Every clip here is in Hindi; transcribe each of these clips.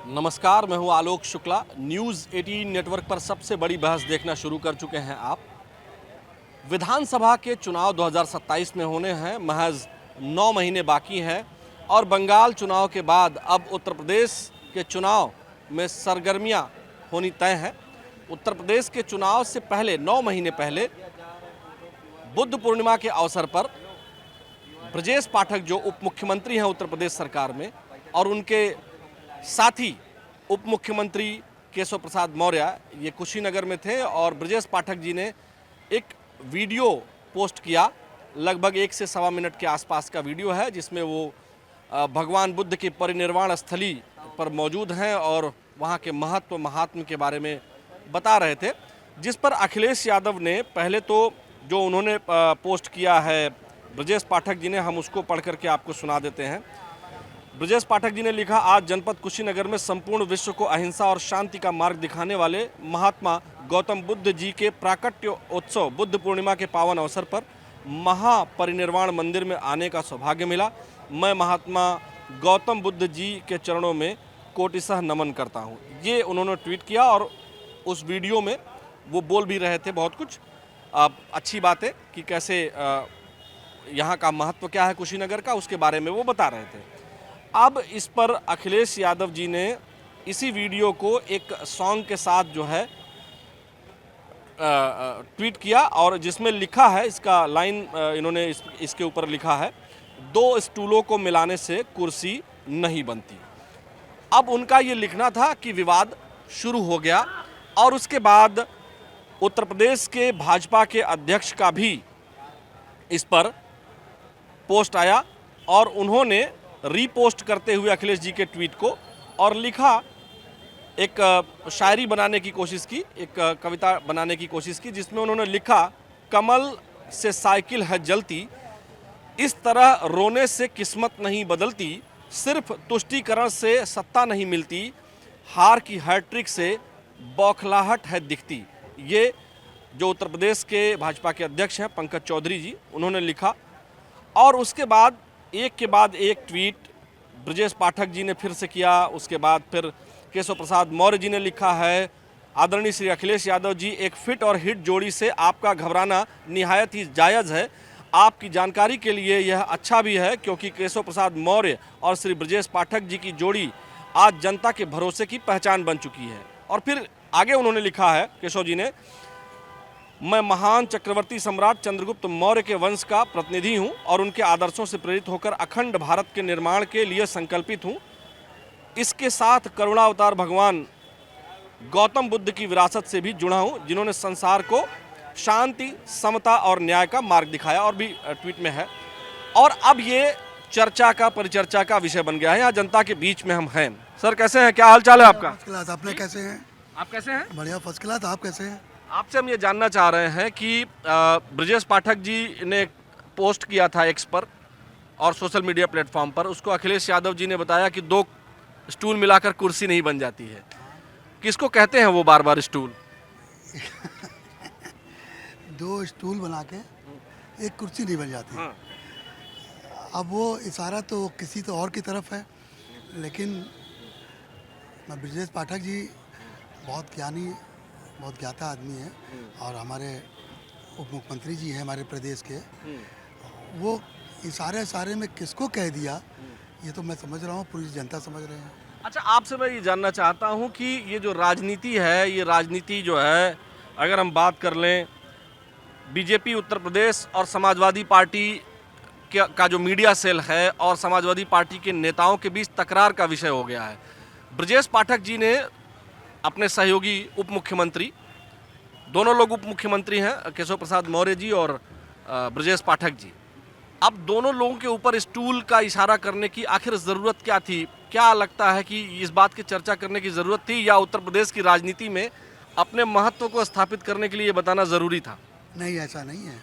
नमस्कार, मैं हूं आलोक शुक्ला। न्यूज़ 18 नेटवर्क पर सबसे बड़ी बहस देखना शुरू कर चुके हैं आप। विधानसभा के चुनाव 2027 में होने हैं, महज 9 महीने बाकी हैं और बंगाल चुनाव के बाद अब उत्तर प्रदेश के चुनाव में सरगर्मियां होनी तय हैं। उत्तर प्रदेश के चुनाव से पहले 9 महीने पहले बुद्ध पूर्णिमा के अवसर पर ब्रजेश पाठक जो उप मुख्यमंत्री हैं उत्तर प्रदेश सरकार में और उनके साथी उप मुख्यमंत्री केशव प्रसाद मौर्य ये कुशीनगर में थे और ब्रजेश पाठक जी ने एक वीडियो पोस्ट किया। लगभग 1 से सवा मिनट के आसपास का वीडियो है जिसमें वो भगवान बुद्ध की परिनिर्वाण स्थली पर मौजूद हैं और वहाँ के महत्व महात्म के बारे में बता रहे थे, जिस पर अखिलेश यादव ने पहले तो जो उन्होंने पोस्ट किया है ब्रजेश पाठक जी ने, हम उसको पढ़ करके आपको सुना देते हैं। ब्रजेश पाठक जी ने लिखा, आज जनपद कुशीनगर में संपूर्ण विश्व को अहिंसा और शांति का मार्ग दिखाने वाले महात्मा गौतम बुद्ध जी के प्राकट्य उत्सव बुद्ध पूर्णिमा के पावन अवसर पर महापरिनिर्वाण मंदिर में आने का सौभाग्य मिला। मैं महात्मा गौतम बुद्ध जी के चरणों में कोटिशः नमन करता हूँ। ये उन्होंने ट्वीट किया और उस वीडियो में वो बोल भी रहे थे बहुत कुछ अच्छी बातें कि कैसे यहाँ का महत्व क्या है कुशीनगर का, उसके बारे में वो बता रहे थे। अब इस पर अखिलेश यादव जी ने इसी वीडियो को एक सॉन्ग के साथ जो है ट्वीट किया और जिसमें लिखा है, इसका लाइन इन्होंने इसके ऊपर लिखा है, 2 स्टूलों को मिलाने से कुर्सी नहीं बनती। अब उनका ये लिखना था कि विवाद शुरू हो गया और उसके बाद उत्तर प्रदेश के भाजपा के अध्यक्ष का भी इस पर पोस्ट आया और उन्होंने रीपोस्ट करते हुए अखिलेश जी के ट्वीट को और लिखा, एक शायरी बनाने की कोशिश की, एक कविता बनाने की कोशिश की, जिसमें उन्होंने लिखा, कमल से साइकिल है जलती, इस तरह रोने से किस्मत नहीं बदलती, सिर्फ तुष्टीकरण से सत्ता नहीं मिलती, हार की हैट्रिक से बौखलाहट है दिखती। ये जो उत्तर प्रदेश के भाजपा के अध्यक्ष हैं पंकज चौधरी जी, उन्होंने लिखा और उसके बाद एक के बाद एक ट्वीट ब्रजेश पाठक जी ने फिर से किया। उसके बाद फिर केशव प्रसाद मौर्य जी ने लिखा है, आदरणीय श्री अखिलेश यादव जी, एक फिट और हिट जोड़ी से आपका घबराना निहायत ही जायज़ है। आपकी जानकारी के लिए यह अच्छा भी है क्योंकि केशव प्रसाद मौर्य और श्री ब्रजेश पाठक जी की जोड़ी आज जनता के भरोसे की पहचान बन चुकी है। और फिर आगे उन्होंने लिखा है केशव जी ने, मैं महान चक्रवर्ती सम्राट चंद्रगुप्त मौर्य के वंश का प्रतिनिधि हूं और उनके आदर्शों से प्रेरित होकर अखंड भारत के निर्माण के लिए संकल्पित हूं। इसके साथ करुणावतार भगवान गौतम बुद्ध की विरासत से भी जुड़ा हूं, जिन्होंने संसार को शांति, समता और न्याय का मार्ग दिखाया, और भी ट्वीट में है। और अब ये चर्चा का, परिचर्चा का विषय बन गया है। यहाँ जनता के बीच में हम हैं। सर कैसे हैं, क्या हाल चाल है आपका? First class. आपने कैसे हैं? आप कैसे हैं? बढ़िया, फर्स्ट क्लास। आप कैसे हैं? आपसे हम ये जानना चाह रहे हैं कि ब्रजेश पाठक जी ने पोस्ट किया था एक्स पर और सोशल मीडिया प्लेटफॉर्म पर, उसको अखिलेश यादव जी ने बताया कि 2 स्टूल मिलाकर कुर्सी नहीं बन जाती है। किसको कहते हैं वो बार बार स्टूल? 2 स्टूल बना के एक कुर्सी नहीं बन जाती। हाँ। अब वो इशारा तो किसी तो और की तरफ है, लेकिन ब्रजेश पाठक जी बहुत ज्ञानी, बहुत ज्ञाता आदमी है और हमारे उप मुख्यमंत्री जी हैं हमारे प्रदेश के। वो इशारे में किसको कह दिया ये तो मैं समझ रहा हूँ, पूरी जनता समझ रहे हैं। अच्छा, आपसे मैं ये जानना चाहता हूँ कि ये जो राजनीति है, ये राजनीति जो है, अगर हम बात कर लें बीजेपी उत्तर प्रदेश और समाजवादी पार्टी का जो मीडिया सेल है और समाजवादी पार्टी के नेताओं के बीच तकरार का विषय हो गया है। ब्रजेश पाठक जी ने अपने सहयोगी उप मुख्यमंत्री, दोनों लोग उप मुख्यमंत्री हैं, केशव प्रसाद मौर्य जी और ब्रजेश पाठक जी, अब दोनों लोगों के ऊपर स्टूल का इशारा करने की आखिर ज़रूरत क्या थी? क्या लगता है कि इस बात की चर्चा करने की ज़रूरत थी या उत्तर प्रदेश की राजनीति में अपने महत्व को स्थापित करने के लिए ये बताना ज़रूरी था? नहीं, ऐसा नहीं है।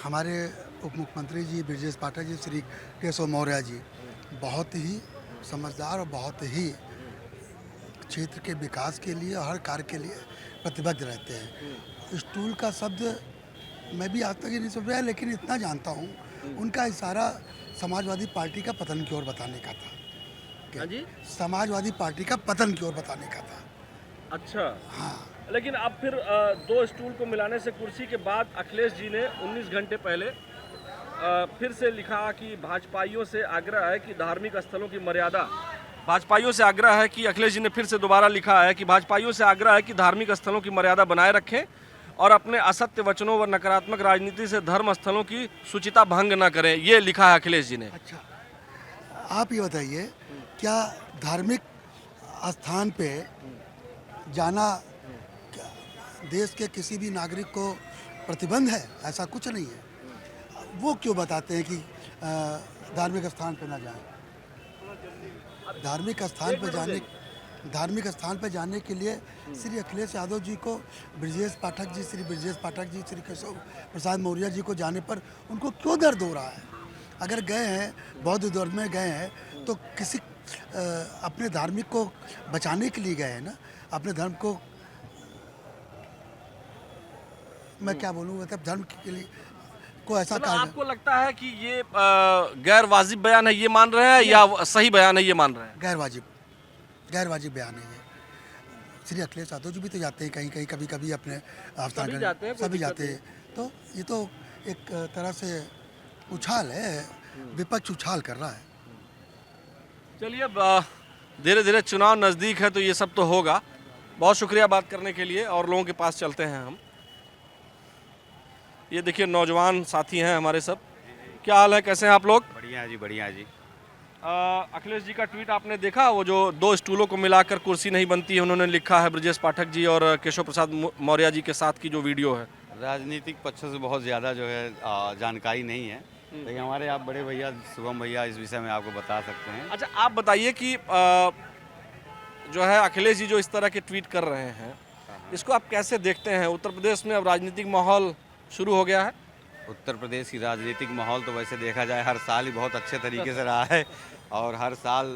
हमारे उप मुख्यमंत्री जी ब्रजेश पाठक जी, श्री केशव मौर्य जी बहुत ही समझदार और बहुत ही क्षेत्र के विकास के लिए, हर कार्य के लिए प्रतिबद्ध रहते हैं। स्टूल का शब्द मैं भी आज तक ही नहीं समझा, लेकिन इतना जानता हूँ उनका इशारा समाजवादी पार्टी का पतन की ओर बताने का था हाँ जी। समाजवादी पार्टी का पतन की ओर बताने का था। अच्छा, हाँ, लेकिन अब फिर दो स्टूल को मिलाने से कुर्सी के बाद अखिलेश जी ने 19 घंटे पहले फिर से लिखा कि भाजपाइयों से आग्रह है कि धार्मिक स्थलों की मर्यादा, भाजपाइयों से आग्रह है कि अखिलेश जी ने फिर से दोबारा लिखा है कि भाजपाइयों से आग्रह है कि धार्मिक स्थलों की मर्यादा बनाए रखें और अपने असत्य वचनों व नकारात्मक राजनीति से धर्म स्थलों की शुचिता भंग न करें। ये लिखा है अखिलेश जी ने। अच्छा, आप ये बताइए, क्या धार्मिक स्थान पे जाना क्या देश के किसी भी नागरिक को प्रतिबंध है? ऐसा कुछ नहीं है। वो क्यों बताते हैं कि धार्मिक स्थान पे ना जाएं? धार्मिक स्थान पे जाने के लिए श्री अखिलेश यादव जी को श्री ब्रजेश पाठक जी, श्री केशव प्रसाद मौर्य जी को जाने पर उनको क्यों दर्द हो रहा है? अगर गए हैं, बौद्ध धर्म में गए हैं, तो किसी अपने धार्मिक को बचाने के लिए गए हैं ना, अपने धर्म को, मैं क्या बोलूँ, मतलब धर्म के लिए को ऐसा मतलब कहा आपको लगता है कि ये गैर वाजिब बयान है, ये मान रहे हैं, या सही बयान है, ये मान रहे हैं? गैर वाजिब बयान है ये। श्री अखिलेश यादव जी भी तो जाते हैं कहीं कहीं, कभी कभी अपने स्थान सभी जाते हैं, कोई सभी दिक्कत जाते हैं। तो ये तो एक तरह से उछाल है, विपक्ष उछाल कर रहा है। चलिए, अब धीरे धीरे चुनाव नज़दीक है तो ये सब तो होगा। बहुत शुक्रिया बात करने के लिए, और लोगों के पास चलते हैं हम। ये देखिए नौजवान साथी हैं हमारे सब। क्या हाल है, कैसे हैं आप लोग? बढ़िया जी, बढ़िया जी। अखिलेश जी का ट्वीट आपने देखा, वो जो दो स्टूलों को मिलाकर कुर्सी नहीं बनती है, उन्होंने लिखा है ब्रजेश पाठक जी और केशव प्रसाद मौर्य जी के साथ की जो वीडियो है। राजनीतिक पक्ष से बहुत ज़्यादा जो है जानकारी नहीं है, लेकिन हमारे आप बड़े भैया शुभम भैया इस विषय में आपको बता सकते हैं। अच्छा, आप बताइए कि जो है अखिलेश जी जो इस तरह के ट्वीट कर रहे हैं, इसको आप कैसे देखते हैं? उत्तर प्रदेश में अब राजनीतिक माहौल शुरू हो गया है। उत्तर प्रदेश की राजनीतिक माहौल तो वैसे देखा जाए हर साल ही बहुत अच्छे तरीके से रहा है, और हर साल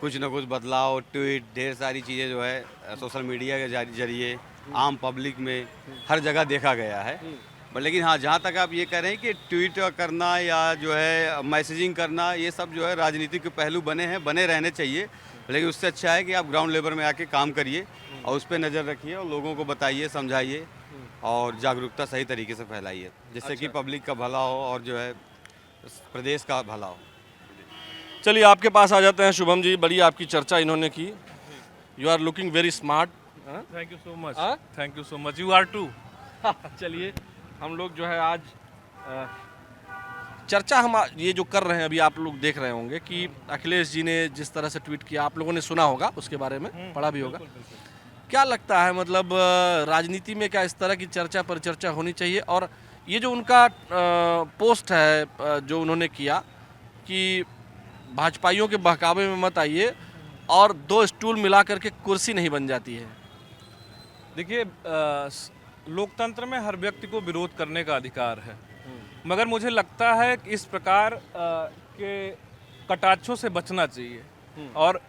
कुछ न कुछ बदलाव, ट्वीट, ढेर सारी चीज़ें जो है सोशल मीडिया के जरिए आम पब्लिक में हर जगह देखा गया है। लेकिन हाँ, जहाँ तक आप ये कह रहे हैं कि ट्वीट करना या जो है मैसेजिंग करना, ये सब जो है राजनीतिक के पहलू बने हैं, बने रहने चाहिए, लेकिन उससे अच्छा है कि आप ग्राउंड लेवल में आके काम करिए और उस पर नज़र रखिए और लोगों को बताइए, समझाइए और जागरूकता सही तरीके से फैलाइए, जिससे कि पब्लिक का भला हो और जो है प्रदेश का भला हो। चलिए, आपके पास आ जाते हैं शुभम जी। बड़ी आपकी चर्चा इन्होंने की। You are looking very smart. Thank you so much. हाँ? Thank you so much, you are too. चलिए, हम लोग जो है आज चर्चा हम ये जो कर रहे हैं, अभी आप लोग देख रहे होंगे कि अखिलेश जी ने जिस तरह से ट्वीट किया, आप लोगों ने सुना होगा, उसके बारे में पढ़ा भी होगा। क्या लगता है, मतलब राजनीति में क्या इस तरह की चर्चा परिचर्चा होनी चाहिए? और ये जो उनका पोस्ट है जो उन्होंने किया कि भाजपाइयों के बहकावे में मत आइए और दो स्टूल मिला करके कुर्सी नहीं बन जाती है। देखिए, लोकतंत्र में हर व्यक्ति को विरोध करने का अधिकार है, मगर मुझे लगता है कि इस प्रकार के कटाक्षों से बचना चाहिए और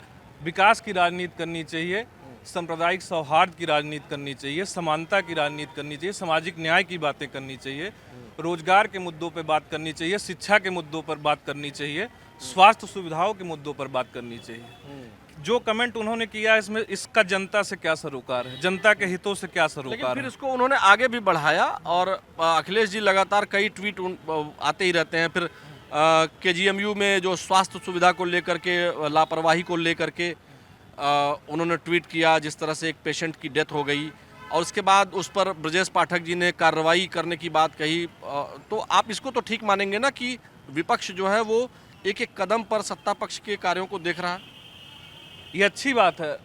विकास की राजनीति करनी चाहिए, सांप्रदायिक सौहार्द की राजनीति करनी चाहिए, समानता की राजनीति करनी चाहिए, सामाजिक न्याय की बातें करनी चाहिए, रोजगार के मुद्दों पर बात करनी चाहिए, शिक्षा के मुद्दों पर बात करनी चाहिए, स्वास्थ्य सुविधाओं के मुद्दों पर बात करनी चाहिए। जो कमेंट उन्होंने किया इसमें, इसका जनता से क्या सरोकार है, जनता के हितों से क्या लेकिन सरोकार फिर है? इसको उन्होंने आगे भी बढ़ाया और अखिलेश जी लगातार कई ट्वीट आते ही रहते हैं। फिर KGMU में जो स्वास्थ्य सुविधा को लेकर के, लापरवाही को लेकर के उन्होंने ट्वीट किया, जिस तरह से एक पेशेंट की डेथ हो गई, और उसके बाद उस पर ब्रजेश पाठक जी ने कार्रवाई करने की बात कही। तो आप इसको तो ठीक मानेंगे ना कि विपक्ष जो है वो एक एक कदम पर सत्ता पक्ष के कार्यों को देख रहा है? ये अच्छी बात है,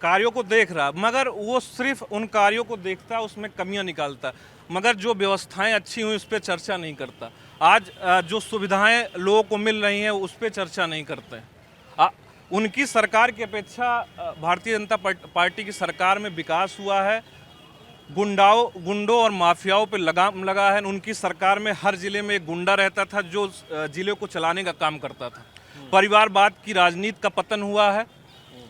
कार्यों को देख रहा, मगर वो सिर्फ उन कार्यों को देखता, उसमें कमियां निकालता, मगर जो व्यवस्थाएं अच्छी हुई उस पर चर्चा नहीं करता। आज जो सुविधाएं लोगों को मिल रही हैं उस पर चर्चा नहीं करते। उनकी सरकार की अपेक्षा भारतीय जनता पार्टी की सरकार में विकास हुआ है, गुंडों और माफियाओं पे लगाम लगा है। उनकी सरकार में हर जिले में एक गुंडा रहता था जो जिले को चलाने का काम करता था। परिवारवाद की राजनीति का पतन हुआ है,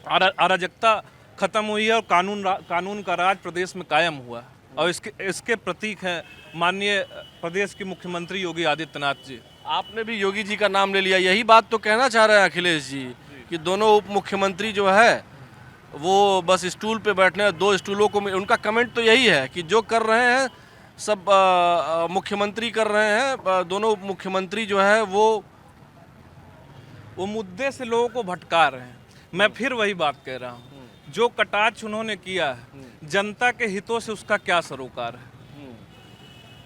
अराजकता खत्म हुई है और कानून का राज प्रदेश में कायम हुआ है, और इसके प्रतीक हैं माननीय प्रदेश के मुख्यमंत्री योगी आदित्यनाथ जी। आपने भी योगी जी का नाम ले लिया, यही बात तो कहना चाह रहे हैं अखिलेश जी कि दोनों उप मुख्यमंत्री जो है वो बस स्टूल पे बैठने, दो स्टूलों को उनका कमेंट तो यही है कि जो कर रहे हैं सब मुख्यमंत्री कर रहे हैं, दोनों उप मुख्यमंत्री जो है वो मुद्दे से लोगों को भटका रहे हैं। मैं फिर वही बात कह रहा हूँ, जो कटाक्ष उन्होंने किया है जनता के हितों से उसका क्या सरोकार है।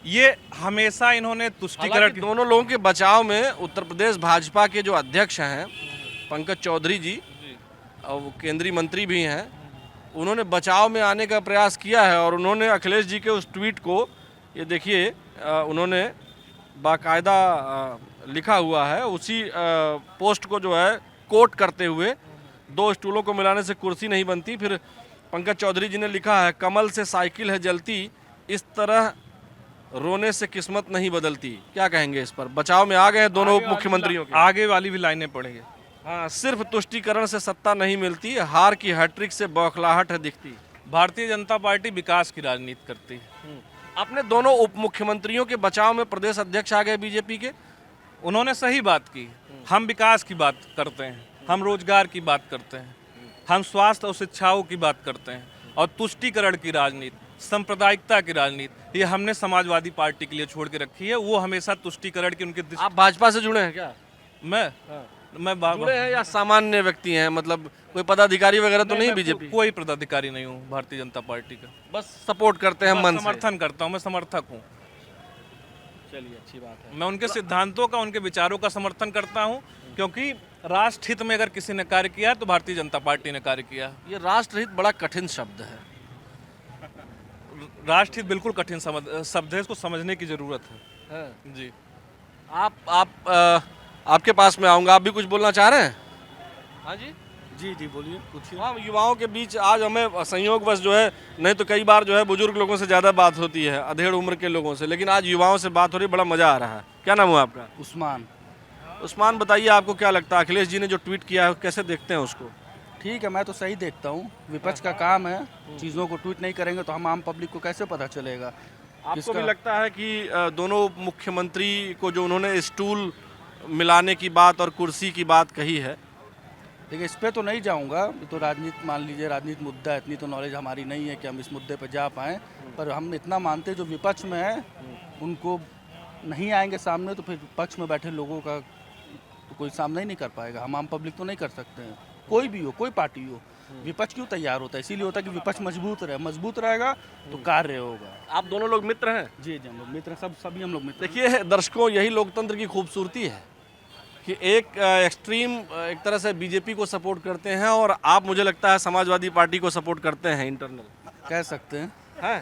ये हमेशा इन्होंने तुष्टिकरण हालांकि दोनों लोगों के बचाव में उत्तर प्रदेश भाजपा के जो अध्यक्ष हैं पंकज चौधरी जी, और वो केंद्रीय मंत्री भी हैं, उन्होंने बचाव में आने का प्रयास किया है और उन्होंने अखिलेश जी के उस ट्वीट को, ये देखिए उन्होंने बाकायदा लिखा हुआ है, उसी पोस्ट को जो है कोट करते हुए, दो स्टूलों को मिलाने से कुर्सी नहीं बनती। फिर पंकज चौधरी जी ने लिखा है, कमल से साइकिल है जलती, इस तरह रोने से किस्मत नहीं बदलती। क्या कहेंगे इस पर? बचाव में आ गए हैं दोनों उप मुख्यमंत्रियों के। आगे वाली भी लाइनें पढ़ेंगे। हाँ, सिर्फ तुष्टीकरण से सत्ता नहीं मिलती, हार की हैट्रिक से बौखलाहट है दिखती। भारतीय जनता पार्टी विकास की राजनीति करती है। अपने दोनों उप मुख्यमंत्रियों के बचाव में प्रदेश अध्यक्ष आ गए बीजेपी के। उन्होंने सही बात की। हम विकास की बात करते हैं, हम रोजगार की बात करते हैं, हम स्वास्थ्य और शिक्षाओं की बात करते हैं, और तुष्टीकरण की राजनीति, सांप्रदायिकता की राजनीति ये हमने समाजवादी पार्टी के लिए छोड़ के रखी है। वो हमेशा तुष्टीकरण की उनकी आप भाजपा से जुड़े हैं क्या? मैं जुड़े हैं या सामान्य व्यक्ति हैं, मतलब कोई पदाधिकारी वगैरह तो नहीं बीजेपी? कोई पदाधिकारी नहीं हूँ भारतीय जनता पार्टी का, बस सपोर्ट करते हैं मन से। समर्थन करता हूँ, मैं समर्थक हूँ। चलिए, अच्छी बात है। मैं उनके सिद्धांतों का, उनके विचारों का समर्थन करता हूँ, क्योंकि राष्ट्र हित में अगर किसी ने कार्य किया तो भारतीय जनता पार्टी ने कार्य किया। ये राष्ट्रहित बड़ा कठिन शब्द है। राष्ट्रहित बिल्कुल कठिन शब्द है, इसको समझने की जरूरत है। जी, आपके पास में आऊंगा, आप भी कुछ बोलना चाह रहे हैं? हाँ जी जी बोलिए कुछ। हाँ, युवाओं के बीच आज हमें संयोगवश जो है, नहीं तो कई बार जो है बुजुर्ग लोगों से ज़्यादा बात होती है, अधेड़ उम्र के लोगों से, लेकिन आज युवाओं से बात हो रही, बड़ा मज़ा आ रहा है। क्या नाम हुआ आपका? उस्मान। उस्मान, बताइए आपको क्या लगता है, अखिलेश जी ने जो ट्वीट किया है कैसे देखते हैं उसको? ठीक है, मैं तो सही देखता हूँ। विपक्ष का काम है, चीज़ों को ट्वीट नहीं करेंगे तो हम आम पब्लिक को कैसे पता चलेगा। आपको भी लगता है कि दोनों मुख्यमंत्री को जो उन्होंने स्टूल मिलाने की बात और कुर्सी की बात कही है? देखिए, इस पर तो नहीं जाऊँगा, तो राजनीति मान लीजिए, राजनीति मुद्दा है, इतनी तो नॉलेज हमारी नहीं है कि हम इस मुद्दे पर जा पाएँ, पर हम इतना मानते हैं जो विपक्ष में है उनको नहीं आएंगे सामने तो फिर पक्ष में बैठे लोगों का तो कोई सामना ही नहीं कर पाएगा। हम आम पब्लिक तो नहीं कर सकते हैं, कोई भी हो, कोई पार्टी हो। विपक्ष क्यों तैयार होता है? इसीलिए होता है कि विपक्ष मजबूत रहेगा तो कार्य होगा। आप दोनों लोग मित्र हैं? जी हम लोग मित्र, सभी हम लोग मित्र। देखिए दर्शकों, यही लोकतंत्र की खूबसूरती है कि एक एक्सट्रीम एक तरह से बीजेपी को सपोर्ट करते हैं और आप, मुझे लगता है, समाजवादी पार्टी को सपोर्ट करते हैं इंटरनल। कह सकते हैं। हाँ,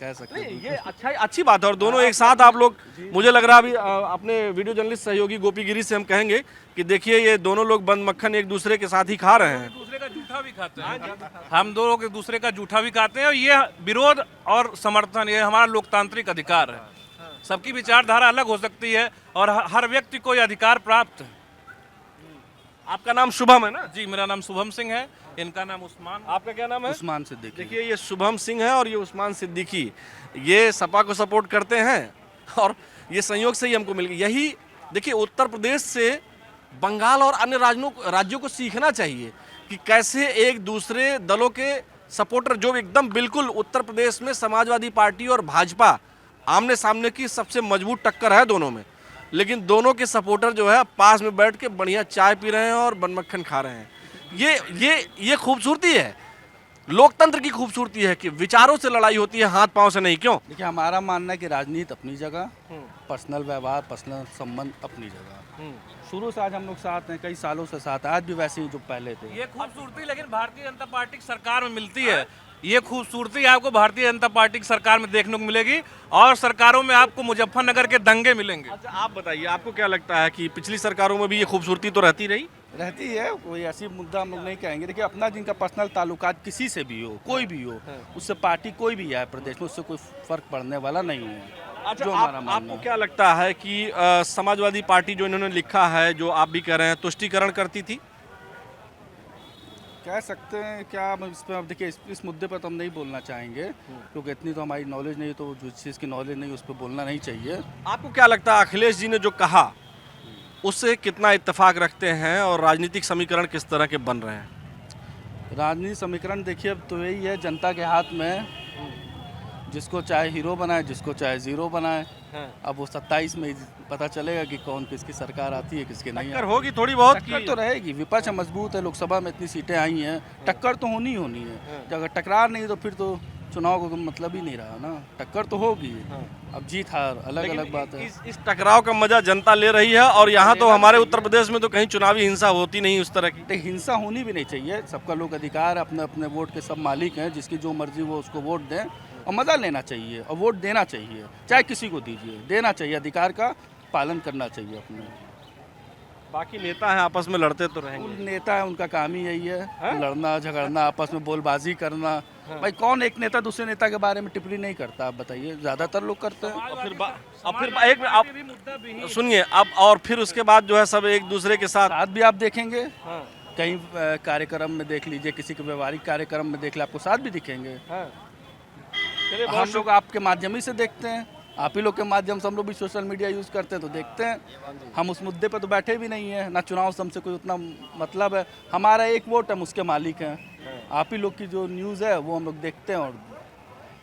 कह सकते हैं। ये अच्छी बात है। और दोनों एक साथ आप लोग, मुझे लग रहा है अभी अपने वीडियो जर्नलिस्ट सहयोगी गोपी गिरी से हम कहेंगे कि देखिए ये दोनों लोग बंद मक्खन एक दूसरे के साथ ही खा रहे हैं। दूसरे का जूठा भी खाते हैं, हम दोनों के दूसरे का जूठा भी खाते हैं, और ये विरोध और समर्थन ये हमारा लोकतांत्रिक अधिकार है। सबकी विचारधारा अलग हो सकती है और हर व्यक्ति को ये अधिकार प्राप्त है। आपका नाम शुभम है ना? जी, मेरा नाम शुभम सिंह है, इनका नाम उस्मान। आपका क्या नाम है? उस्मान सिद्दीकी। देखिए ये शुभम सिंह है और ये उस्मान सिद्दीकी, ये सपा को सपोर्ट करते हैं और ये संयोग से ही हमको मिल गई। यही देखिए, उत्तर प्रदेश से बंगाल और अन्य राज्यों को सीखना चाहिए कि कैसे एक दूसरे दलों के सपोर्टर, जो एकदम बिल्कुल उत्तर प्रदेश में समाजवादी पार्टी और भाजपा आमने सामने की सबसे मजबूत टक्कर है दोनों में, लेकिन दोनों के सपोर्टर जो है पास में बैठ के बढ़िया चाय पी रहे हैं और बनमक्खन खा रहे हैं। ये खूबसूरती है, लोकतंत्र की खूबसूरती है कि विचारों से लड़ाई होती है, हाथ पांव से नहीं। क्यों? देखिए, हमारा मानना है कि राजनीति अपनी जगह, पर्सनल व्यवहार, पर्सनल संबंध अपनी जगह। शुरू से आज हम लोग साथ हैं, कई सालों से साथ, आज भी वैसे ही जो पहले थे। ये खूबसूरती लेकिन भारतीय जनता पार्टी की सरकार में मिलती है। ये खूबसूरती आपको भारतीय जनता पार्टी की सरकार में देखने को मिलेगी और सरकारों में आपको मुजफ्फरनगर के दंगे मिलेंगे। अच्छा, आप बताइए, आपको क्या लगता है कि पिछली सरकारों में भी ये खूबसूरती तो रहती रहती है? कोई ऐसी मुद्दा हम लोग नहीं कहेंगे। देखिए, अपना जिनका पर्सनल ताल्लुकात किसी से भी हो, कोई भी हो, उससे पार्टी कोई भी है प्रदेश में, उससे कोई फर्क पड़ने वाला नहीं है। अच्छा, जो हमारा मानना आपको है। क्या लगता है कि समाजवादी पार्टी जो इन्होंने लिखा है, जो आप भी कह रहे हैं, तुष्टीकरण करती थी? कह सकते हैं क्या? इस पर, अब देखिए, इस मुद्दे पर तो हम नहीं बोलना चाहेंगे क्योंकि इतनी तो हमारी नॉलेज नहीं, तो जो चीज़ की नॉलेज नहीं उस पर बोलना नहीं चाहिए। आपको क्या लगता है, अखिलेश जी ने जो कहा उससे कितना इत्तेफाक रखते हैं और राजनीतिक समीकरण किस तरह के बन रहे हैं? राजनीतिक समीकरण देखिए अब तो यही है, जनता के हाथ में है। जिसको चाहे हीरो बनाए, जिसको चाहे ज़ीरो बनाए। अब वो 27 में ही पता चलेगा कि कौन किसकी सरकार आती है, किसकी नहीं टक्कर आती। होगी थोड़ी बहुत टक्कर तो रहेगी, विपक्ष मजबूत है, लोकसभा में इतनी सीटें आई हैं, टक्कर तो होनी ही होनी है। अगर टकरार नहीं तो फिर तो चुनाव का मतलब ही नहीं रहा ना, टक्कर तो होगी। अब जीत हार अलग अलग बात है। इस टकराव का मजा जनता ले रही है और यहाँ तो हमारे उत्तर प्रदेश में तो कहीं चुनावी हिंसा होती नहीं उस तरह की। तो हिंसा होनी भी नहीं चाहिए, सबका लोग अधिकार है, अपने अपने वोट के सब मालिक हैं, जिसकी जो मर्जी वो उसको वोट दें और मज़ा लेना चाहिए और वोट देना चाहिए, चाहे किसी को दीजिए, देना चाहिए, अधिकार का पालन करना चाहिए अपने। बाकी नेता हैं आपस में लड़ते तो रहेंगे। उन नेता है, उनका काम ही यही है, लड़ना झगड़ना, आपस में बोलबाजी करना। भाई कौन एक नेता दूसरे नेता के बारे में टिप्पणी नहीं करता, आप बताइए? ज़्यादातर लोग करते हैं। सुनिए अब, और फिर उसके बाद जो है सब एक दूसरे के साथ साथ भी आप देखेंगे, कहीं कार्यक्रम में देख लीजिए, किसी के व्यवहारिक कार्यक्रम में देख ले, आपको साथ भी दिखेंगे। हम लोग आपके माध्यम ही से देखते हैं, आप ही लोग के माध्यम से हम लोग भी सोशल मीडिया यूज़ करते हैं तो देखते हैं। हम उस मुद्दे पर तो बैठे भी नहीं है, ना चुनाव से हमसे कोई उतना मतलब है, हमारा एक वोट हम उसके मालिक हैं। आप ही लोग की जो न्यूज़ है वो हम लोग देखते हैं और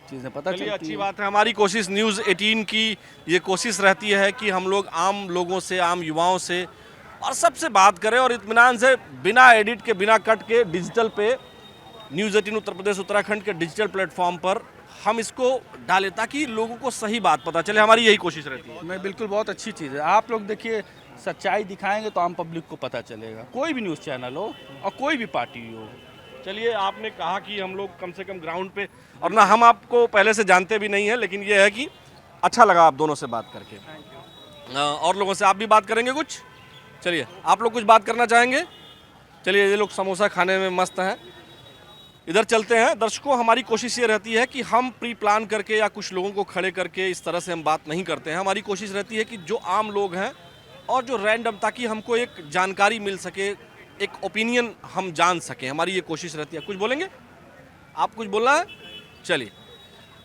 चीज़ें पता चलती हैं। अच्छी बात है। हमारी कोशिश न्यूज़ 18 की ये कोशिश रहती है कि हम लोग आम लोगों से, आम युवाओं से और सबसे बात करें और इत्मीनान से, बिना एडिट के, बिना कट के, डिजिटल पे न्यूज़ 18 उत्तर प्रदेश उत्तराखंड के डिजिटल प्लेटफॉर्म पर हम इसको डालें ताकि लोगों को सही बात पता चले। हमारी यही कोशिश रहती है। मैं बिल्कुल बहुत अच्छी चीज़ है। आप लोग देखिए, सच्चाई दिखाएंगे तो आम पब्लिक को पता चलेगा, कोई भी न्यूज़ चैनल हो और कोई भी पार्टी हो। चलिए, आपने कहा कि हम लोग कम से कम ग्राउंड पे, और ना हम आपको पहले से जानते भी नहीं है, लेकिन ये है कि अच्छा लगा आप दोनों से बात करके। और लोगों से आप भी बात करेंगे कुछ? चलिए, आप लोग कुछ बात करना चाहेंगे? चलिए, ये लोग समोसा खाने में मस्त हैं, इधर चलते हैं। दर्शकों, हमारी कोशिश ये रहती है कि हम प्री प्लान करके या कुछ लोगों को खड़े करके इस तरह से हम बात नहीं करते हैं। हमारी कोशिश रहती है कि जो आम लोग हैं और जो रैंडम, ताकि हमको एक जानकारी मिल सके, एक ओपिनियन हम जान सकें, हमारी ये कोशिश रहती है। कुछ बोलेंगे? आप कुछ बोलना है? चलिए,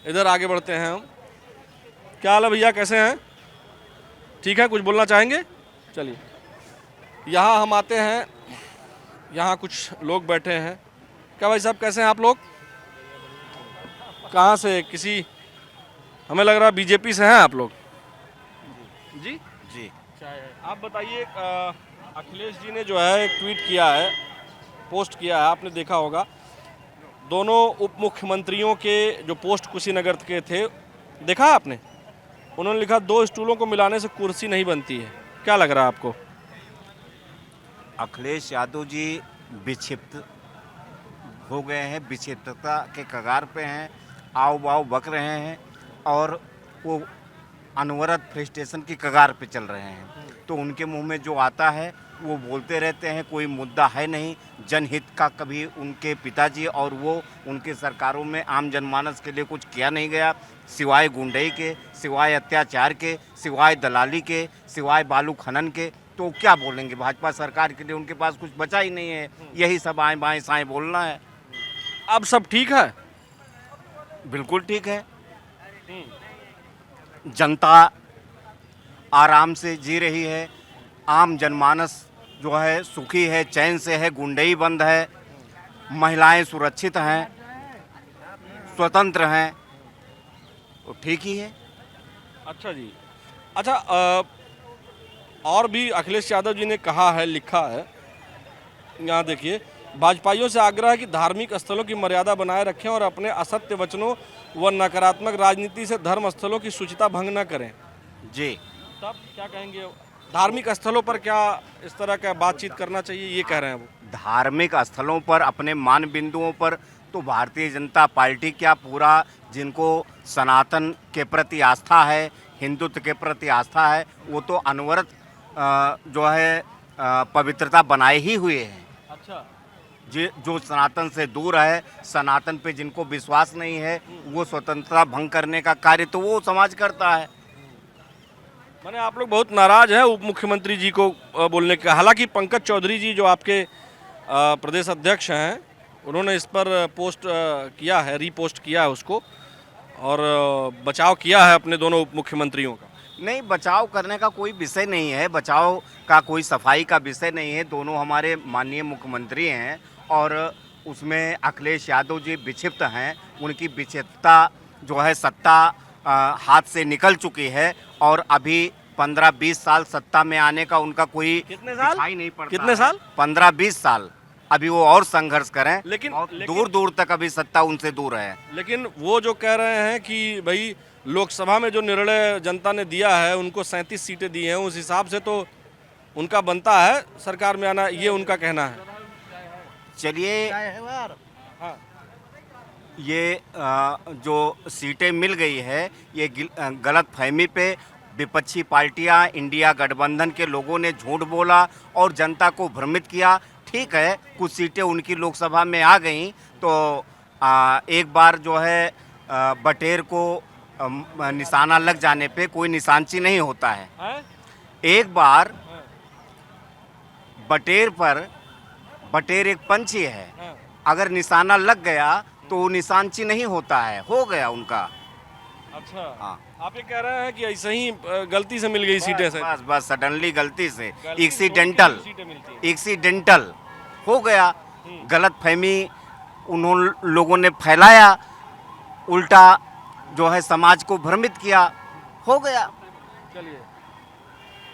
इधर आगे बढ़ते हैं हम। क्या हाल है भैया, कैसे हैं? ठीक है, कुछ बोलना चाहेंगे? चलिए, यहाँ हम आते हैं, यहाँ कुछ लोग बैठे हैं। क्या भाई साहब, कैसे हैं आप लोग? कहाँ से? किसी, हमें लग रहा है बीजेपी से हैं आप लोग। जी जी। आप बताइए, अखिलेश जी ने जो है एक ट्वीट किया है, पोस्ट किया है, आपने देखा होगा। दोनों उप मुख्यमंत्रियों के जो पोस्ट कुशीनगर के थे, देखा है आपने? उन्होंने लिखा, 2 स्टूलों को मिलाने से कुर्सी नहीं बनती है। क्या लग रहा है आपको? अखिलेश यादव जी विक्षिप्त हो गए हैं, विक्षिप्तता के कगार पे हैं, आओ बाओ बक रहे हैं और वो अनवरत फ्रस्ट्रेशन की कगार पे चल रहे हैं। तो उनके मुंह में जो आता है वो बोलते रहते हैं, कोई मुद्दा है नहीं जनहित का। कभी उनके पिताजी और वो उनके सरकारों में आम जनमानस के लिए कुछ किया नहीं गया, सिवाय गुंडई के, सिवाय अत्याचार के, सिवाय दलाली के, सिवाय बालू खनन के। तो क्या बोलेंगे? भाजपा सरकार के लिए उनके पास कुछ बचा ही नहीं है, यही सब आए बाएं साएं बोलना है। अब सब ठीक है? बिल्कुल ठीक है, जनता आराम से जी रही है, आम जनमानस जो है सुखी है, चैन से है, गुंडई बंद है, महिलाएं सुरक्षित हैं, स्वतंत्र हैं, तो ठीक ही है। अच्छा जी। अच्छा, और भी अखिलेश यादव जी ने कहा है, लिखा है, यहाँ देखिए, भाजपाइयों से आग्रह है कि धार्मिक स्थलों की मर्यादा बनाए रखें और अपने असत्य वचनों व नकारात्मक राजनीति से धर्म स्थलों की शुचिता भंग न करें। जी, तब क्या कहेंगे? धार्मिक स्थलों पर क्या इस तरह का बातचीत करना चाहिए, ये कह रहे हैं वो? धार्मिक स्थलों पर, अपने मान बिंदुओं पर तो भारतीय जनता पार्टी क्या, पूरा जिनको सनातन के प्रति आस्था है, हिंदुत्व के प्रति आस्था है, वो तो अनवरत जो है पवित्रता बनाए ही हुए हैं। अच्छा, जो सनातन से दूर है, सनातन पे जिनको विश्वास नहीं है, वो स्वतंत्रता भंग करने का कार्य तो वो समाज करता है। माने आप लोग बहुत नाराज हैं उप मुख्यमंत्री जी को बोलने का। हालांकि पंकज चौधरी जी जो आपके प्रदेश अध्यक्ष हैं, उन्होंने इस पर पोस्ट किया है, रीपोस्ट किया है उसको, और बचाव किया है अपने दोनों उप मुख्यमंत्रियों का। नहीं, बचाव करने का कोई विषय नहीं है, बचाव का कोई सफाई का विषय नहीं है। दोनों हमारे माननीय मुख्यमंत्री हैं और उसमें अखिलेश यादव जी विक्षिप्त हैं। उनकी विक्षिप्तता जो है सत्ता हाथ से निकल चुकी है और अभी 15-20 साल सत्ता में आने का उनका कोई कितने साल? दिखाई नहीं पड़ता कितने है। साल? 15-20 साल अभी वो और संघर्ष करें, लेकिन दूर दूर तक अभी सत्ता उनसे दूर है। लेकिन वो जो कह रहे हैं कि भाई लोकसभा में जो निर्णय जनता ने दिया है, उनको 37 सीटें दी हैं, उस हिसाब से तो उनका बनता है सरकार में आना, ये उनका कहना है। चलिए, ये जो सीटें मिल गई है, ये गलत फहमी पे विपक्षी पार्टियां, इंडिया गठबंधन के लोगों ने झूठ बोला और जनता को भ्रमित किया। ठीक है, कुछ सीटें उनकी लोकसभा में आ गई तो एक बार जो है बटेर को निशाना लग जाने पे कोई निशानची नहीं होता है। एक बार बटेर एक पंछी है, अगर निशाना लग गया तो वो निशानची नहीं होता है, हो गया उनका। अच्छा, हाँ, आप ये कह रहे हैं कि ऐसे ही गलती से मिल गई सीटें से? बस सडनली गलती से, गलती से सीटें मिलती हैं। एक्सीडेंटल हो गया। गलत फहमी उन्होंने लोगों ने फैलाया, उल्टा जो है समाज को भ्रमित किया, हो गया। चलिए,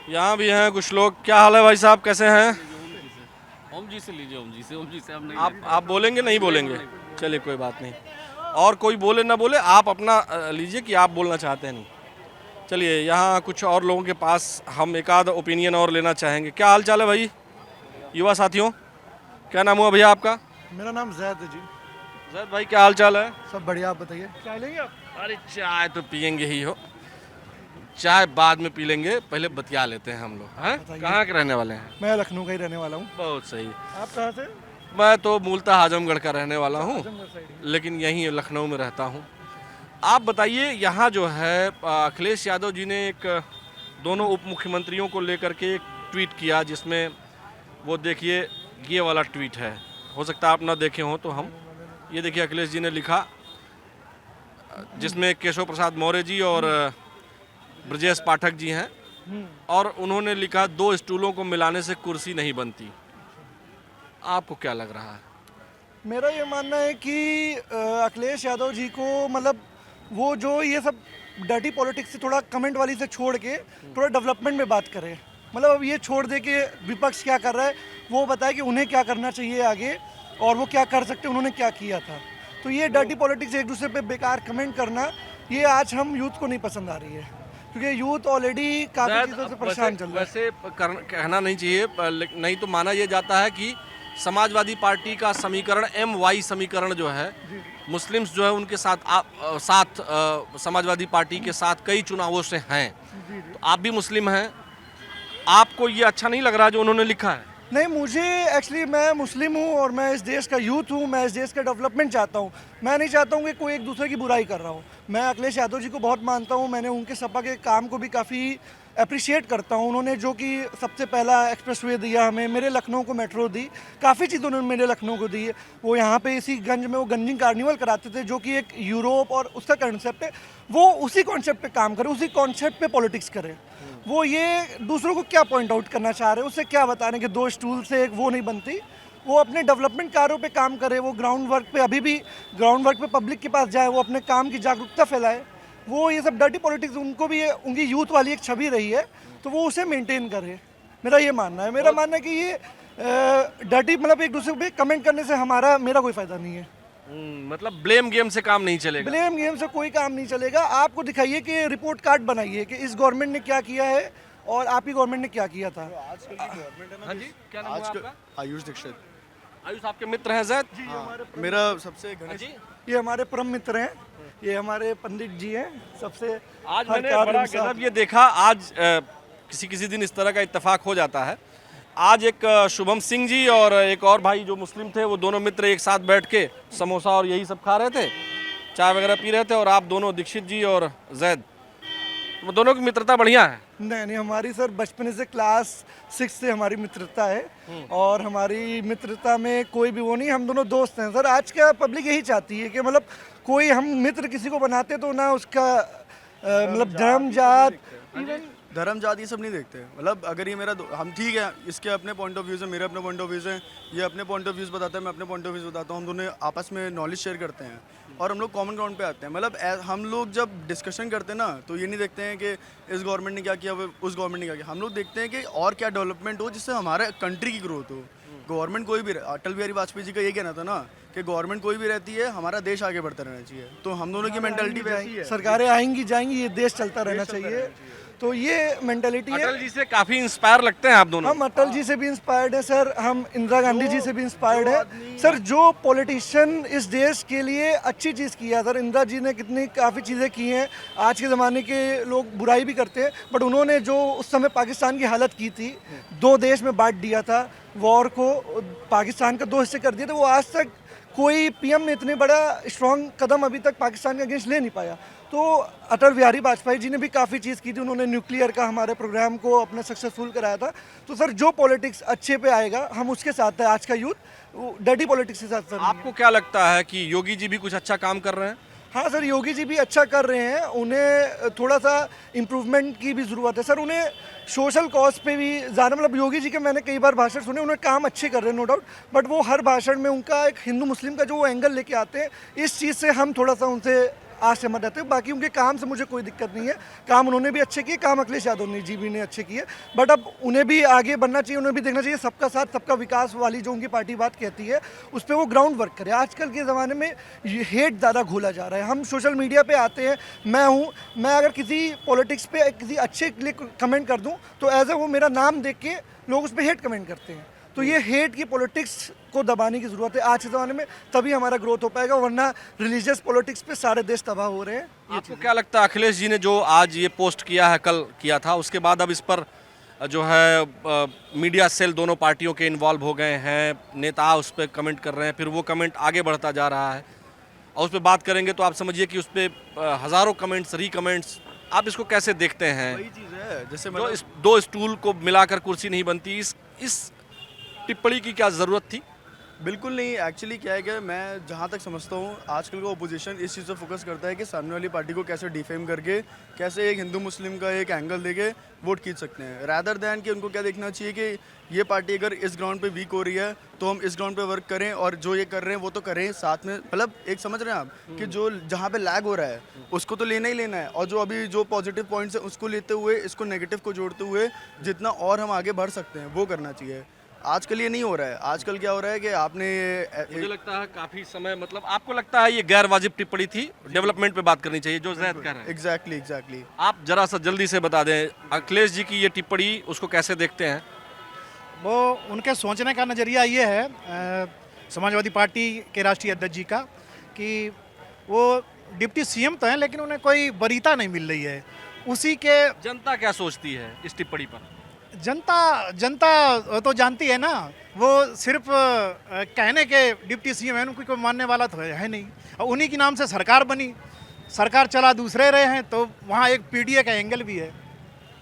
यहाँ भी हैं कुछ लोग। क्या हाल है भाई साहब, कैसे हैं? ओम जी से लीजिए, ओम जी से हम नहीं आप बोलेंगे नहीं बोलेंगे? चलिए कोई बात नहीं, और कोई बोले ना बोले, आप अपना लीजिए कि आप बोलना चाहते हैं नहीं। चलिए, यहाँ कुछ और लोगों के पास हम एक आध ओपिनियन और लेना चाहेंगे। क्या हाल चाल है भाई युवा साथियों? क्या नाम हुआ भैया आपका? मेरा नाम जैद है जी। जैद भाई, क्या हाल चाल है? सब बढ़िया, आप बताइए। चाय लेंगे आप? अरे चाय तो पियेंगे ही हो, चाय बाद में पी लेंगे, पहले बतिया लेते हैं हम लोग। हैं, कहाँ के रहने वाले हैं? मैं लखनऊ का ही रहने वाला हूँ। बहुत सही। आप कहाँ से? मैं तो मूलतः आजमगढ़ का रहने वाला हूँ, आजमगढ़ साइड ही। लेकिन यहीं लखनऊ में रहता हूँ। आप बताइए, यहाँ जो है अखिलेश यादव जी ने एक दोनों उप मुख्यमंत्रियों को लेकर के एक ट्वीट किया, जिसमें वो देखिए ये वाला ट्वीट है, हो सकता है आप ना देखे हों तो हम ये देखिए अखिलेश जी ने लिखा, जिसमें केशव प्रसाद मौर्य जी और ब्रजेश पाठक जी हैं, और उन्होंने लिखा 2 स्टूलों को मिलाने से कुर्सी नहीं बनती। आपको क्या लग रहा है? मेरा ये मानना है कि अखिलेश यादव जी को मतलब वो जो ये सब डर्टी पॉलिटिक्स से थोड़ा कमेंट वाली से छोड़ के थोड़ा डेवलपमेंट में बात करें। मतलब अब ये छोड़ दे के विपक्ष क्या कर रहा है, वो बताए कि उन्हें क्या करना चाहिए आगे और वो क्या कर सकते हैं, उन्होंने क्या किया था। तो ये डर्टी पॉलिटिक्स एक दूसरे पे बेकार कमेंट करना, ये आज हम यूथ को नहीं पसंद आ रही है, क्योंकि यूथ ऑलरेडी काफ़ी चीज़ों से परेशान चल रहा है। वैसे कहना नहीं चाहिए, नहीं तो माना यह जाता है कि समाजवादी पार्टी का समीकरण MY समीकरण जो है, मुस्लिम्स जो है उनके साथ समाजवादी पार्टी के साथ कई चुनावों से हैं। तो आप भी मुस्लिम हैं, आपको ये अच्छा नहीं लग रहा जो उन्होंने लिखा है? नहीं, मुझे एक्चुअली मैं मुस्लिम हूँ और मैं इस देश का यूथ हूँ, मैं इस देश का डेवलपमेंट चाहता हूँ। मैं नहीं चाहता हूँ कि कोई एक दूसरे की बुराई कर रहा हो। मैं अखिलेश यादव जी को बहुत मानता हूँ, मैंने उनके सपा के काम को भी काफ़ी अप्रिशिएट करता हूँ। उन्होंने जो कि सबसे पहला एक्सप्रेसवे दिया हमें, मेरे लखनऊ को मेट्रो दी, काफ़ी चीज़ उन्होंने मेरे लखनऊ को दी है। वो यहाँ पे इसी गंज में वो गंजिंग कार्निवल कराते थे, जो कि एक यूरोप और उसका कॉन्सेप्ट है, वो उसी कॉन्सेप्ट पे काम करे, उसी कॉन्सेप्ट पे पॉलिटिक्स करे। वो ये दूसरों को क्या पॉइंट आउट करना चाह रहे हैं, उससे क्या बता रहे हैं कि 2 स्टूल से एक वो नहीं बनती। वो अपने डेवलपमेंट कार्यों पे काम करे, वो ग्राउंड वर्क पे अभी भी ग्राउंड वर्क पे पब्लिक के पास जाए, वो अपने काम की जागरूकता फैलाए। वो ये सब डर्टी पॉलिटिक्स उनको भी उनकी यूथ वाली एक छवि रही है, तो वो उसे मेंटेन करे, मेरा ये मानना है। मेरा मानना है कि ये डर्टी मतलब एक दूसरे पे कमेंट करने से मेरा कोई फ़ायदा नहीं है। मतलब ब्लेम गेम से काम नहीं चलेगा? ब्लेम गेम से कोई काम नहीं चलेगा। आपको दिखाइए कि रिपोर्ट कार्ड बनाइए कि इस गवर्नमेंट ने क्या किया है और आपकी गवर्नमेंट ने क्या किया था। आजकल की गवर्नमेंट है ना। हाँ जी, क्या नाम है आपका? आयुष दीक्षित। आयुष आपके मित्र हैं जैद? मेरा सबसे घनिष्ठ, ये हमारे परम मित्र हैं, ये हमारे पंडित जी हैं सबसे। आज मैंने बड़ा गजब ये देखा, आज किसी दिन इस तरह का इत्तेफाक हो जाता है। आज एक शुभम सिंह जी और एक और भाई जो मुस्लिम थे, वो दोनों मित्र एक साथ बैठ के समोसा और यही सब खा रहे थे, चाय वगैरह पी रहे थे, और आप दोनों दीक्षित जी और जैद, वो दोनों की मित्रता बढ़िया है। नहीं, हमारी सर बचपन से क्लास 6 से हमारी मित्रता है और हमारी मित्रता में कोई भी वो नहीं, हम दोनों दोस्त हैं सर। आज का पब्लिक यही चाहती है कि मतलब कोई हम मित्र किसी को बनाते तो ना उसका मतलब धर्म, जात धर्म जाति ये सब नहीं देखते। मतलब अगर ये मेरा हम ठीक है, इसके अपने पॉइंट ऑफ व्यूज़ है, मेरे अपने पॉइंट ऑफ व्यूज़ हैं, ये अपने पॉइंट ऑफ व्यूज़ बताता है, मैं अपने पॉइंट ऑफ व्यूज़ बताता हूँ, हम दोनों आपस में नॉलेज शेयर करते हैं और हम लोग कॉमन ग्राउंड पे आते हैं। मतलब हम लोग जब डिस्कशन करते हैं ना, तो ये नहीं देखते हैं कि इस गवर्नमेंट ने क्या किया, उस गवर्नमेंट ने क्या किया। हम लोग देखते हैं कि और क्या डेवलपमेंट हो जिससे हमारे कंट्री की ग्रोथ हो। गवर्नमेंट कोई भी अटल बिहारी वाजपेयी जी का ये कहना था ना कि गवर्नमेंट कोई भी रहती है, हमारा देश आगे बढ़ता रहना चाहिए। तो हम दोनों की मेंटालिटी पे आई है। सरकारें आएंगी जाएंगी, ये देश चलता रहना चाहिए। तो ये मेंटालिटी है। अटल जी से काफी इंस्पायर लगते हैं आप दोनों। हम अटल जी से भी इंस्पायर्ड है सर, हम इंदिरा गांधी जी से भी इंस्पायर्ड है सर। जो पॉलिटिशियन इस देश के लिए अच्छी चीज़ किया सर, इंदिरा जी ने कितनी काफ़ी चीज़ें की हैं। आज के ज़माने के लोग बुराई भी करते हैं, बट उन्होंने जो उस समय पाकिस्तान की हालत की थी, 2 देश में बांट दिया था, वॉर को पाकिस्तान का 2 हिस्से कर दिए थे, वो आज तक कोई पीएम ने इतने बड़ा स्ट्रॉन्ग कदम अभी तक पाकिस्तान के अगेंस्ट ले नहीं पाया। तो अटल बिहारी वाजपेयी जी ने भी काफ़ी चीज़ की थी, उन्होंने न्यूक्लियर का हमारे प्रोग्राम को अपना सक्सेसफुल कराया था। तो सर जो पॉलिटिक्स अच्छे पे आएगा हम उसके साथ है। आज का यूथ डर्टी पॉलिटिक्स के साथ सर। आपको क्या लगता है कि योगी जी भी कुछ अच्छा काम कर रहे हैं? हाँ सर, योगी जी भी अच्छा कर रहे हैं, उन्हें थोड़ा सा इम्प्रूवमेंट की भी ज़रूरत है सर। उन्हें सोशल कॉज पे भी ज़्यादा, मतलब योगी जी के मैंने कई बार भाषण सुने, उन्हें काम अच्छे कर रहे हैं नो डाउट, बट वो हर भाषण में उनका एक हिंदू मुस्लिम का जो वो एंगल लेके आते हैं, इस चीज़ से हम थोड़ा सा उनसे असहमत रहते हैं। बाकी उनके काम से मुझे कोई दिक्कत नहीं है, काम उन्होंने भी अच्छे किए, काम अखिलेश यादव जी भी ने अच्छे किए, बट अब उन्हें भी आगे बढ़ना चाहिए, उन्हें भी देखना चाहिए सबका साथ सबका विकास वाली जो उनकी पार्टी बात कहती है उस पर वो ग्राउंड वर्क करे। आजकल के ज़माने में ये हेट ज़्यादा घोला जा रहा है। हम सोशल मीडिया पे आते हैं, मैं अगर किसी पॉलिटिक्स पे किसी अच्छे के लिए कमेंट कर दूँ तो एज ए वो मेरा नाम देख के लोग उस पर हेट कमेंट करते हैं। तो ये हेट की पॉलिटिक्स को दबाने की ज़रूरत है आज के ज़माने में, तभी हमारा ग्रोथ हो पाएगा, वरना रिलीजियस पॉलिटिक्स पे सारे देश तबाह हो रहे हैं। आपको क्या लगता है अखिलेश जी ने जो आज ये पोस्ट किया है, कल किया था, उसके बाद अब इस पर जो है मीडिया सेल दोनों पार्टियों के इन्वॉल्व हो गए हैं, नेता उस पर कमेंट कर रहे हैं, फिर वो कमेंट आगे बढ़ता जा रहा है और उस पर बात करेंगे तो आप समझिए कि उस पर हज़ारों कमेंट्स, रीकमेंट्स, आप इसको कैसे देखते हैं? वही चीज़ है जैसे जो इस 2 स्टूल को मिलाकर कुर्सी नहीं बनती, इस टिप्पणी की क्या ज़रूरत थी? बिल्कुल नहीं। एक्चुअली क्या है कि मैं जहाँ तक समझता हूँ आजकल का ओपोजिशन इस चीज़ पे फोकस करता है कि सामने वाली पार्टी को कैसे डिफेम करके, कैसे एक हिंदू मुस्लिम का एक एंगल देके वोट खींच सकते हैं, रैदर दैन कि उनको क्या देखना चाहिए कि ये पार्टी अगर इस ग्राउंड पे वीक हो रही है तो हम इस ग्राउंड पे वर्क करें और जो ये कर रहे हैं वो तो करें साथ में। मतलब एक समझ रहे हैं आप कि जो जहाँ पे लैग हो रहा है उसको तो लेना ही लेना है, और जो अभी जो पॉजिटिव पॉइंट्स है उसको लेते हुए इसको नेगेटिव को जोड़ते हुए जितना और हम आगे बढ़ सकते हैं वो करना चाहिए। आजकल ये नहीं हो रहा है। आजकल क्या हो रहा है कि आपने मुझे लगता है काफी समय, मतलब आपको लगता है ये गैर वाजिब टिप्पणी थी, डेवलपमेंट पे बात करनी चाहिए जो जैद कह रहे हैं। एग्जैक्टली आप जरा सा जल्दी से बता दें अखिलेश जी की ये टिप्पणी, उसको कैसे देखते हैं? वो उनके सोचने का नज़रिया ये है समाजवादी पार्टी के राष्ट्रीय अध्यक्ष जी का, कि वो डिप्टी सीएम तो हैं लेकिन उन्हें कोई वरीयता नहीं मिल रही है। उसी के जनता क्या सोचती है इस टिप्पणी पर? जनता तो जानती है ना, वो सिर्फ कहने के डिप्टी सीएम है, उनको कोई मानने वाला तो है नहीं, और उन्हीं के नाम से सरकार बनी, सरकार चला दूसरे रहे हैं, तो वहाँ एक पीडीए का एंगल भी है।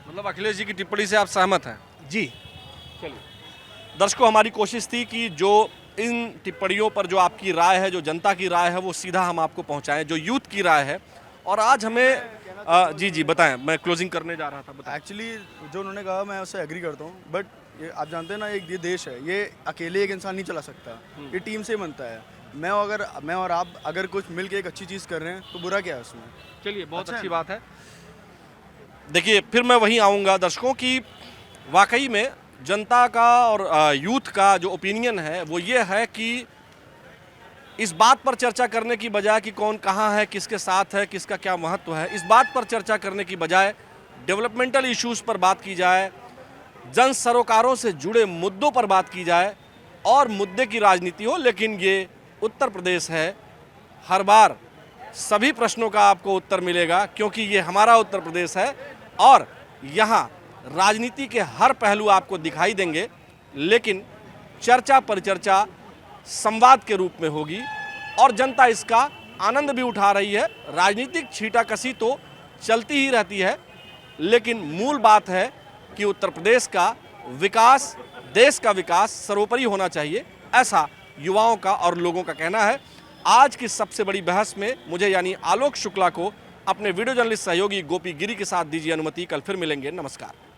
मतलब अखिलेश जी की टिप्पणी से आप सहमत हैं? जी। चलिए दर्शकों, हमारी कोशिश थी कि जो इन टिप्पणियों पर जो आपकी राय है, जो जनता की राय है, वो सीधा हम आपको पहुंचाएं, जो यूथ की राय है। और आज हमें जी बताएं, मैं क्लोजिंग करने जा रहा था। एक्चुअली जो उन्होंने कहा मैं उससे एग्री करता हूँ, बट ये आप जानते हैं ना, एक ये देश है, ये अकेले एक इंसान नहीं चला सकता, ये टीम से बनता है। मैं और आप अगर कुछ मिल के एक अच्छी चीज़ कर रहे हैं तो बुरा क्या है उसमें? चलिए, बहुत अच्छी बात है। देखिए, फिर मैं वहीं आऊँगा दर्शकों की, वाकई में जनता का और यूथ का जो ओपिनियन है वो ये है कि इस बात पर चर्चा करने की बजाय कि कौन कहाँ है, किसके साथ है, किसका क्या महत्व है, इस बात पर चर्चा करने की बजाय डेवलपमेंटल इश्यूज़ पर बात की जाए, जन सरोकारों से जुड़े मुद्दों पर बात की जाए और मुद्दे की राजनीति हो। लेकिन ये उत्तर प्रदेश है, हर बार सभी प्रश्नों का आपको उत्तर मिलेगा क्योंकि ये हमारा उत्तर प्रदेश है और यहाँ राजनीति के हर पहलू आपको दिखाई देंगे, लेकिन चर्चा परिचर्चा संवाद के रूप में होगी और जनता इसका आनंद भी उठा रही है। राजनीतिक छींटाकशी तो चलती ही रहती है, लेकिन मूल बात है कि उत्तर प्रदेश का विकास, देश का विकास सर्वोपरि होना चाहिए, ऐसा युवाओं का और लोगों का कहना है। आज की सबसे बड़ी बहस में मुझे यानी आलोक शुक्ला को अपने वीडियो जर्नलिस्ट सहयोगी गोपी गिरी के साथ दीजिए अनुमति। कल फिर मिलेंगे। नमस्कार।